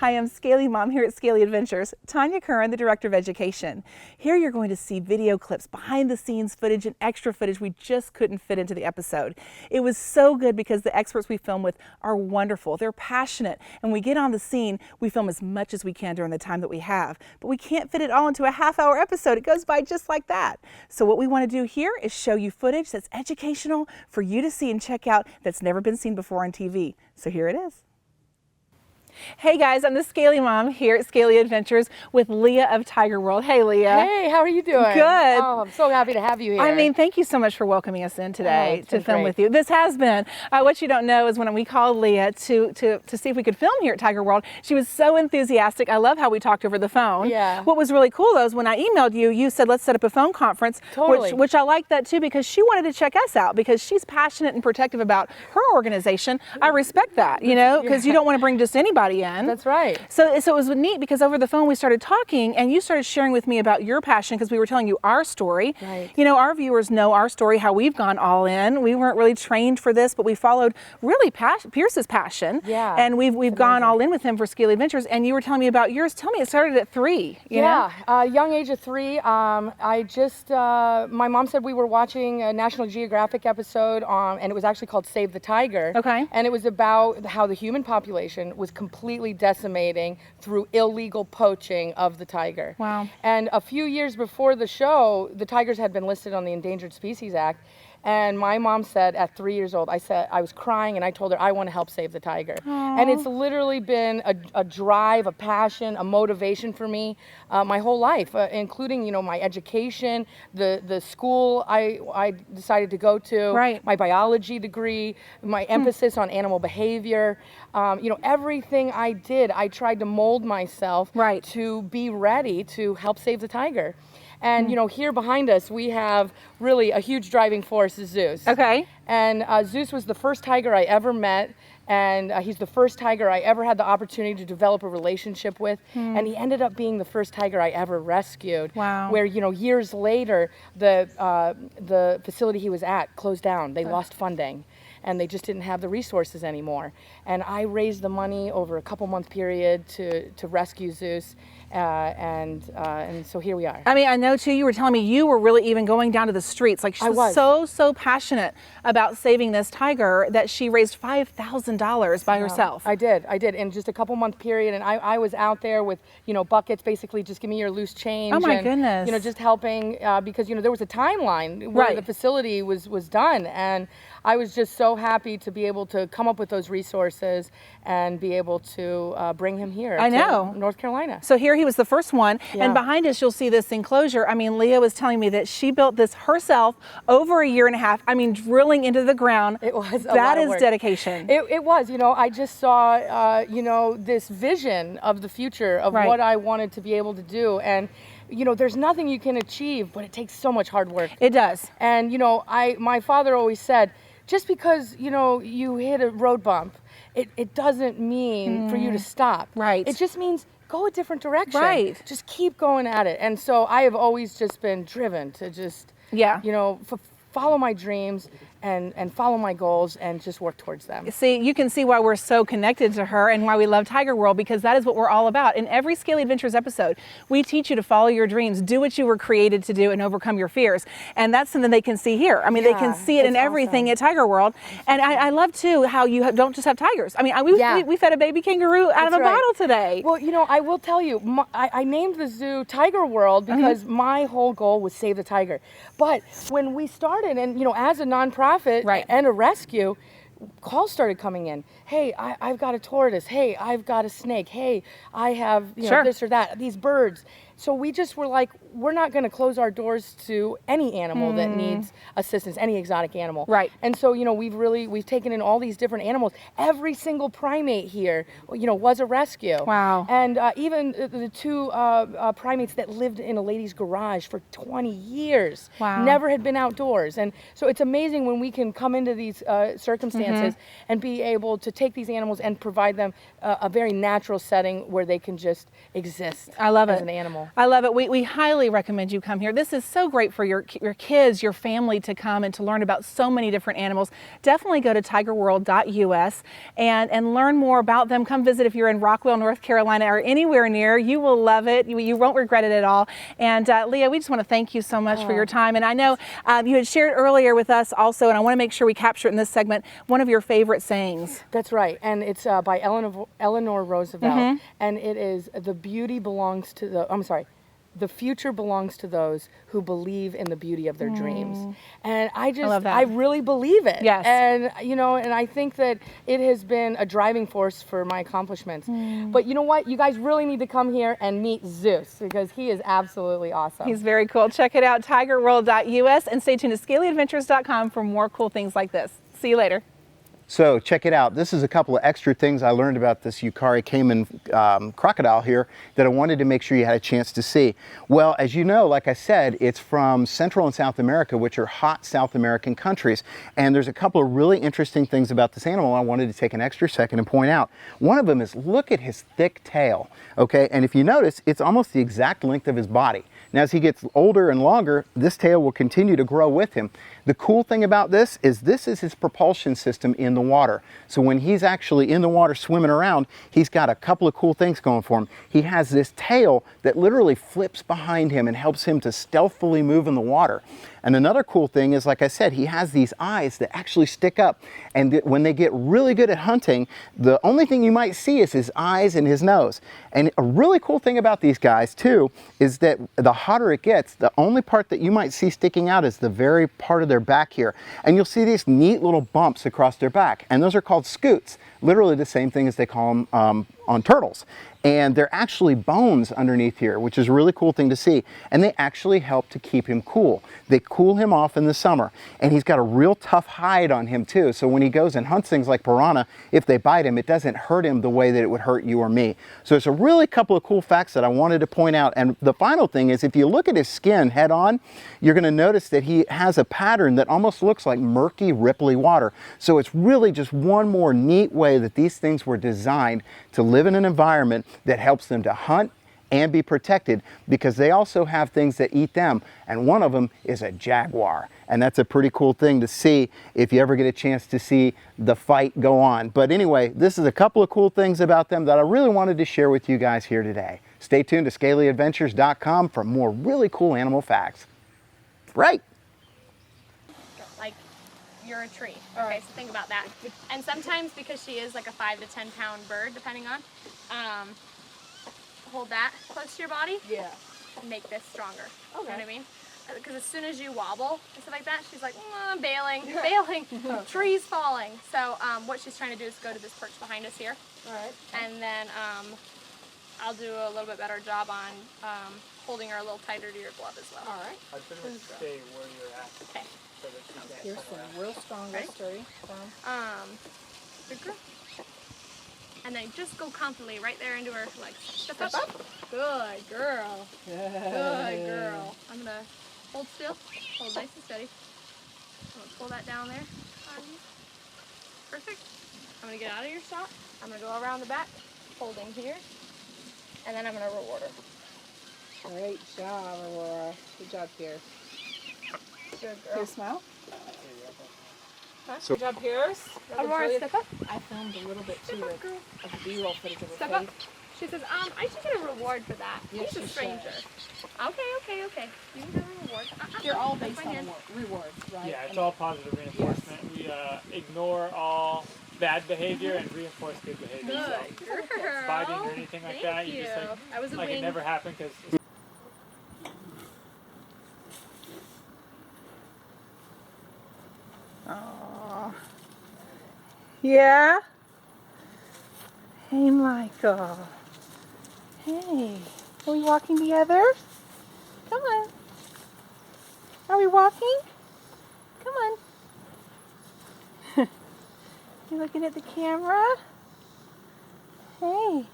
Hi, I'm Scaly Mom here at Scaly Adventures. Tanya Curren, the Director of Education. Here you're going to see video clips, behind the scenes footage, and extra footage we just couldn't fit into the episode. It was so good because the experts we film with are wonderful. They're passionate, and we get on the scene, we film as much as we can during the time that we have. But we can't fit it all into a half-hour episode. It goes by just like that. So what we want to do here is show you footage that's educational for you to see and check out that's never been seen before on TV. So here it is. Hey guys, I'm the Scaly Mom here at Scaly Adventures with Lea of Tiger World. Hey Lea. Hey, how are you doing? Good. Oh, I'm so happy to have you here. I mean, thank you so much for welcoming us in today to film with you. This has been, what you don't know is when we called Lea to see if we could film here at Tiger World, she was so enthusiastic. I love how we talked over the phone. Yeah. What was really cool though is when I emailed you, you said let's set up a phone conference. Totally. Which I like that too because she wanted to check us out because she's passionate and protective about her organization. I respect that, you know, because you don't want to bring just anybody in. That's right. So it was neat because over the phone we started talking and you started sharing with me about your passion because we were telling you our story. Right. You know, our viewers know our story, how we've gone all in. We weren't really trained for this, but we followed really Pierce's passion. Yeah. And we've gone all in with him for Scaly Adventures. And you were telling me about yours. Tell me, it started at 3. You know? Young age of 3. I just, my mom said we were watching a National Geographic episode and it was actually called Save the Tiger. Okay. And it was about how the human population was completely decimated through illegal poaching of the tiger. Wow. And a few years before the show, the tigers had been listed on the Endangered Species Act. And my mom said at 3 years old, I was crying and I told her I want to help save the tiger. Aww. And it's literally been a drive, a passion, a motivation for me my whole life, including, you know, my education, the school I decided to go to, right. My biology degree, my emphasis on animal behavior. You know, everything I did, I tried to mold myself to be ready to help save the tiger. And, you know, here behind us, we have really a huge driving force is Zeus. Okay. And Zeus was the first tiger I ever met. And he's the first tiger I ever had the opportunity to develop a relationship with. And he ended up being the first tiger I ever rescued. Wow. Where, you know, years later, the facility he was at closed down. They lost funding. And they just didn't have the resources anymore. And I raised the money over a couple-month period to rescue Zeus. And so here we are. I mean, I know too, you were telling me you were really even going down to the streets. Like she was so passionate about saving this tiger that she raised $5,000 by herself. I did in just a couple-month period. And I was out there with, you know, buckets, basically just give me your loose change. Oh my goodness. You know, just helping because, you know, there was a timeline where the facility was done. And I was just so happy to be able to come up with those resources and be able to bring him here to North Carolina. So here he was the first one, and behind us you'll see this enclosure. I mean, Lea was telling me that she built this herself over a year and a half. I mean, drilling into the ground. It was that is dedication. It was, you know, I just saw, you know, this vision of the future of what I wanted to be able to do. And you know, there's nothing you can achieve, but it takes so much hard work. It does. And, you know, my father always said, just because, you know, you hit a road bump, it doesn't mean for you to stop. Right. It just means go a different direction. Right. Just keep going at it. And so I have always just been driven to just, you know, follow my dreams and follow my goals and just work towards them. See, you can see why we're so connected to her and why we love Tiger World, because that is what we're all about. In every Scaly Adventures episode, we teach you to follow your dreams, do what you were created to do, and overcome your fears. And that's something they can see here. I mean, they can see it in everything at Tiger World. And I love, too, how you don't just have tigers. I mean, we fed a baby kangaroo out of a bottle today. Well, you know, I will tell you, I named the zoo Tiger World because my whole goal was save the tiger. But when we started, and, you know, as a nonprofit, and a rescue, calls started coming in. Hey, I've got a tortoise. Hey, I've got a snake. Hey, I have this or that, these birds. So we just were like, we're not going to close our doors to any animal that needs assistance, any exotic animal. Right. And so, you know, we've taken in all these different animals. Every single primate here, you know, was a rescue. Wow. And even the 2 primates that lived in a lady's garage for 20 years. Wow. Never had been outdoors. And so it's amazing when we can come into these circumstances and be able to take these animals and provide them a very natural setting where they can just exist. I love as it. an animal. I love it. We highly recommend you come here. This is so great for your kids, your family to come and to learn about so many different animals. Definitely go to tigerworld.us and learn more about them. Come visit if you're in Rockwell, North Carolina, or anywhere near. You will love it. You won't regret it at all. And Lea, we just want to thank you so much for your time. And I know you had shared earlier with us also, and I want to make sure we capture it in this segment, one of your favorite sayings. That's right. And it's by Eleanor Roosevelt. And it is, the future belongs to those who believe in the beauty of their dreams. And I really believe it. Yes. And, you know, and I think that it has been a driving force for my accomplishments. But you know what? You guys really need to come here and meet Zeus, because he is absolutely awesome. He's very cool. Check it out, tigerworld.us, and stay tuned to scalyadventures.com for more cool things like this. See you later. So check it out. This is a couple of extra things I learned about this Yukari caiman crocodile here that I wanted to make sure you had a chance to see. Well, as you know, like I said, it's from Central and South America, which are hot South American countries. And there's a couple of really interesting things about this animal I wanted to take an extra second and point out. One of them is, look at his thick tail, okay? And if you notice, it's almost the exact length of his body. Now, as he gets older and longer, this tail will continue to grow with him. The cool thing about this is his propulsion system in the water. So when he's actually in the water swimming around, he's got a couple of cool things going for him. He has this tail that literally flips behind him and helps him to stealthily move in the water. And another cool thing is, like I said, he has these eyes that actually stick up. And when they get really good at hunting, the only thing you might see is his eyes and his nose. And a really cool thing about these guys, too, is that the hotter it gets, the only part that you might see sticking out is the very part of their back here. And you'll see these neat little bumps across their back. And those are called scutes. Literally the same thing as they call them on turtles. And they're actually bones underneath here, which is a really cool thing to see. And they actually help to keep him cool. They cool him off in the summer. And he's got a real tough hide on him too. So when he goes and hunts things like piranha, if they bite him, it doesn't hurt him the way that it would hurt you or me. So it's a really couple of cool facts that I wanted to point out. And the final thing is, if you look at his skin head on, you're going to notice that he has a pattern that almost looks like murky, ripply water. So it's really just one more neat way that these things were designed to live in an environment that helps them to hunt and be protected, because they also have things that eat them, and one of them is a jaguar. And that's a pretty cool thing to see if you ever get a chance to see the fight go on. But anyway, this is a couple of cool things about them that I really wanted to share with you guys here today. Stay tuned to scalyadventures.com for more really cool animal facts. Right. Like, you're a tree. Okay, so think about that. And sometimes, because she is like a 5 to 10 pound bird, depending on, hold that close to your body. Yeah. And make this stronger. Okay. You know what I mean? Because as soon as you wobble and stuff like that, she's like, bailing, trees falling. So what she's trying to do is go to this perch behind us here. All right. And then I'll do a little bit better job on holding her a little tighter to your glove as well. All right. I'd pretty much stay where you're at. Okay. So that she's not Here's falling some out. real strong, real sturdy. Good girl. And then just go confidently right there into her legs. Step up. Good girl. Good girl. I'm going to hold still. Hold nice and steady. I'm going to pull that down there. Perfect. I'm going to get out of your shot. I'm going to go around the back, holding here. And then I'm going to reward her. Great job, Aurora. Good job, Pierce. Good girl. Pierce, smile. Good job, Pierce. Aurora, step up. I filmed a little bit too Step up, girl. of the B-roll footage of her Step face. up. She says, I should get a reward for that. Yes, He's a you stranger. Okay. You can get a reward. They're all That's based my on hand. rewards, right? Yeah, it's all positive reinforcement. We ignore all bad behavior and reinforce good behavior. Good So girl. biting or anything like that, you just I was a like wing. it never happened because Aww. Yeah? Hey, Michael. Hey, are we walking together? Come on. Are we walking? Come on. You looking at the camera? Hey.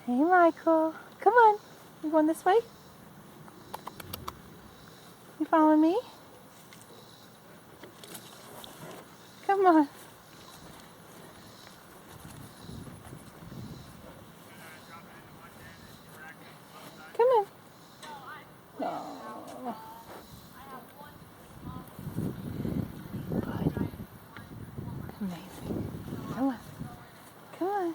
Hey, Michael. Come on. You going this way? You following me? Come on. Come amazing. Come on. Come on.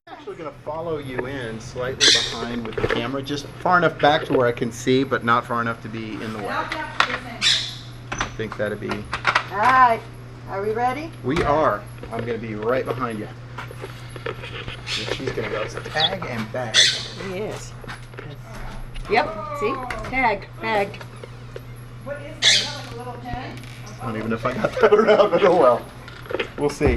I'm actually going to follow you in slightly behind with the camera, just far enough back to where I can see, but not far enough to be in the way. I think that'd be... All right. Are we ready? We are. I'm going to be right behind you. And she's going to go tag and bag. Yes. Yep. See? Tag. Bag. What is that? Is that like a little pen? I don't even know if I got that around, but oh well. We'll see.